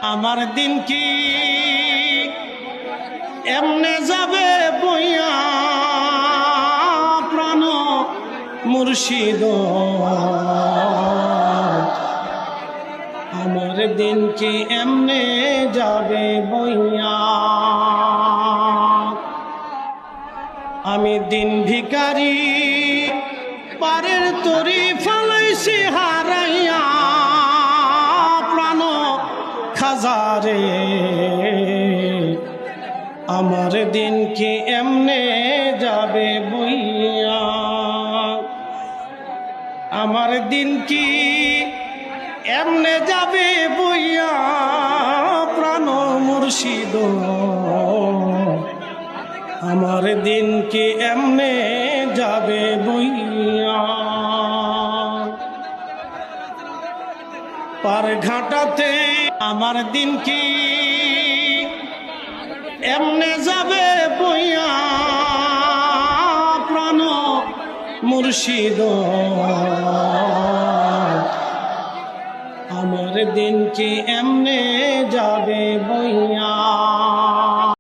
আমার দিন কি এমনে যাবে বইয়া প্রাণ মুর্শিদ আমার দিন কি এমনে যাবে বইয়া আমি দিন ভিখারি পারের তরি ফলাইছি হারাইয়া প্রাণ খাজারে আমার দিন কি এমনে যাবে বইয়া আমার দিন কি এমনে যাবে বইয়া প্রাণ মুর্শিদ আমার দিন কি এমনে যাবে বইয়া পার ঘাটাতে আমার দিন কি এমনে যাবে বইয়া প্রাণ মুর্শিদ আমার দিন কি এমনে যাবে বইয়া।